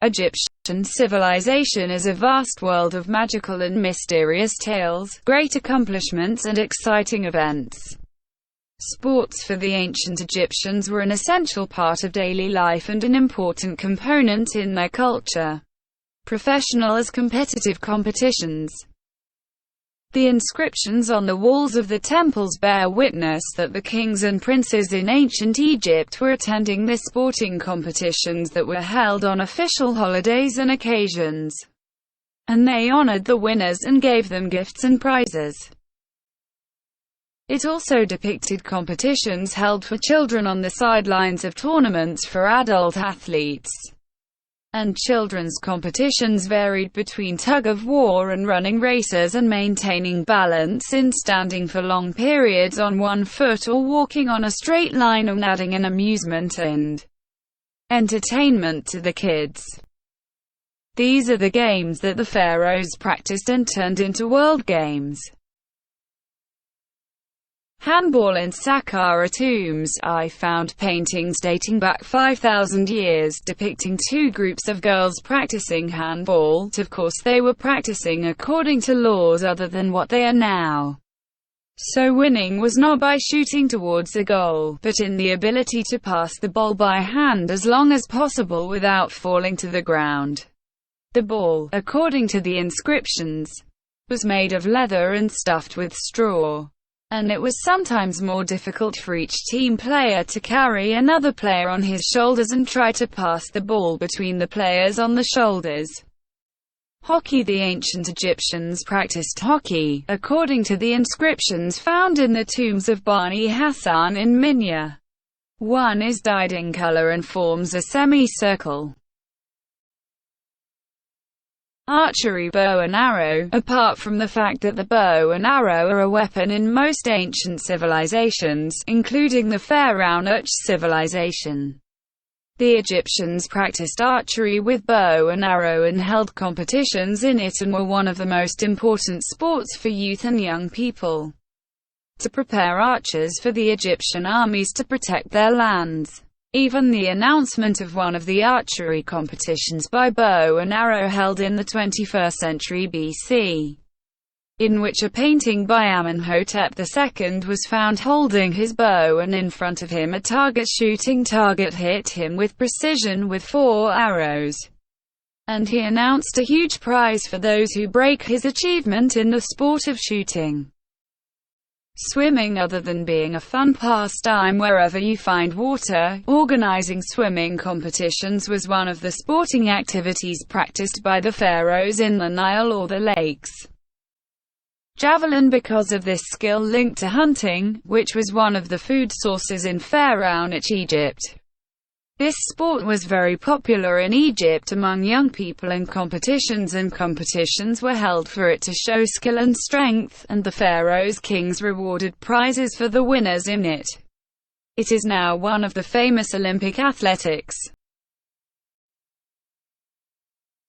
Egyptian civilization is a vast world of magical and mysterious tales, great accomplishments and exciting events. Sports for the ancient Egyptians were an essential part of daily life and an important component in their culture, professional as competitive competitions. The inscriptions on the walls of the temples bear witness that the kings and princes in ancient Egypt were attending the sporting competitions that were held on official holidays and occasions, and they honored the winners and gave them gifts and prizes. It also depicted competitions held for children on the sidelines of tournaments for adult athletes. And children's competitions varied between tug-of-war and running races and maintaining balance in standing for long periods on one foot or walking on a straight line, and adding an amusement and entertainment to the kids. These are the games that the pharaohs practiced and turned into world games. Handball. In Saqqara tombs, I found paintings dating back 5,000 years, depicting two groups of girls practicing handball. Of course, they were practicing according to laws other than what they are now. So winning was not by shooting towards a goal, but in the ability to pass the ball by hand as long as possible without falling to the ground. The ball, according to the inscriptions, was made of leather and stuffed with straw, and it was sometimes more difficult for each team player to carry another player on his shoulders and try to pass the ball between the players on the shoulders. Hockey. The ancient Egyptians practiced hockey, according to the inscriptions found in the tombs of Bani Hassan in Minya. One is dyed in color and forms a semicircle. Archery. Bow and arrow. Apart from the fact that the bow and arrow are a weapon in most ancient civilizations, including the Pharaonic civilization, the Egyptians practiced archery with bow and arrow and held competitions in it, and were one of the most important sports for youth and young people, to prepare archers for the Egyptian armies to protect their lands. Even the announcement of one of the archery competitions by bow and arrow held in the 21st century BC, in which a painting by Amenhotep II was found holding his bow, and in front of him a shooting target hit him with precision with 4 arrows, and he announced a huge prize for those who break his achievement in the sport of shooting. Swimming. Other than being a fun pastime wherever you find water, organizing swimming competitions was one of the sporting activities practiced by the pharaohs in the Nile or the lakes. Javelin. Because of this skill linked to hunting, which was one of the food sources in Pharaonic Egypt, this sport was very popular in Egypt among young people, and competitions were held for it to show skill and strength, and the pharaoh's kings rewarded prizes for the winners in it. It is now one of the famous Olympic athletics.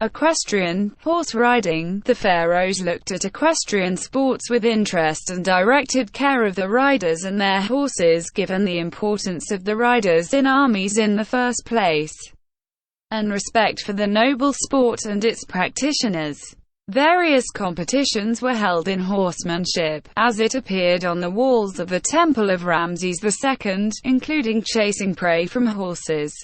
Equestrian. Horse riding. The pharaohs looked at equestrian sports with interest and directed care of the riders and their horses, given the importance of the riders in armies in the first place, and respect for the noble sport and its practitioners. Various competitions were held in horsemanship, as it appeared on the walls of the temple of Ramses II, including chasing prey from horses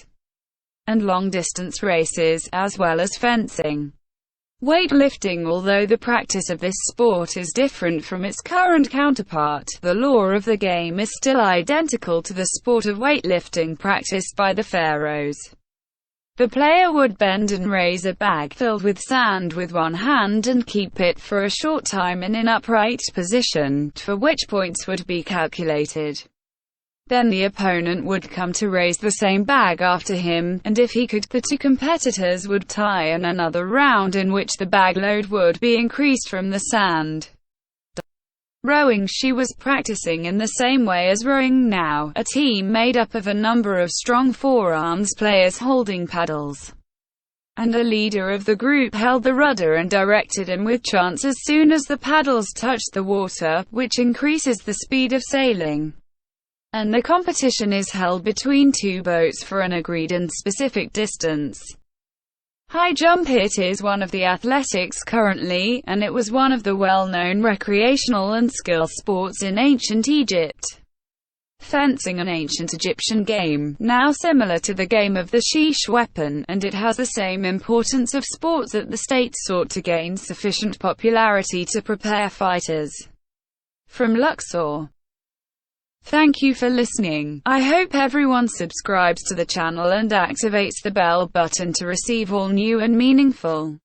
and long-distance races, as well as fencing. Weightlifting. Although the practice of this sport is different from its current counterpart, the law of the game is still identical to the sport of weightlifting practiced by the pharaohs. The player would bend and raise a bag filled with sand with one hand and keep it for a short time in an upright position, for which points would be calculated. Then the opponent would come to raise the same bag after him, and if he could, the two competitors would tie in another round in which the bag load would be increased from the sand. Rowing. She was practicing in the same way as rowing now, a team made up of a number of strong forearms players holding paddles, and a leader of the group held the rudder and directed him with chance as soon as the paddles touched the water, which increases the speed of sailing. And the competition is held between two boats for an agreed and specific distance. High jump. It is one of the athletics currently, and it was one of the well-known recreational and skill sports in ancient Egypt. Fencing, an ancient Egyptian game, now similar to the game of the sheesh weapon, and it has the same importance of sports that the state sought to gain sufficient popularity to prepare fighters. From Luxor. Thank you for listening. I hope everyone subscribes to the channel and activates the bell button to receive all new and meaningful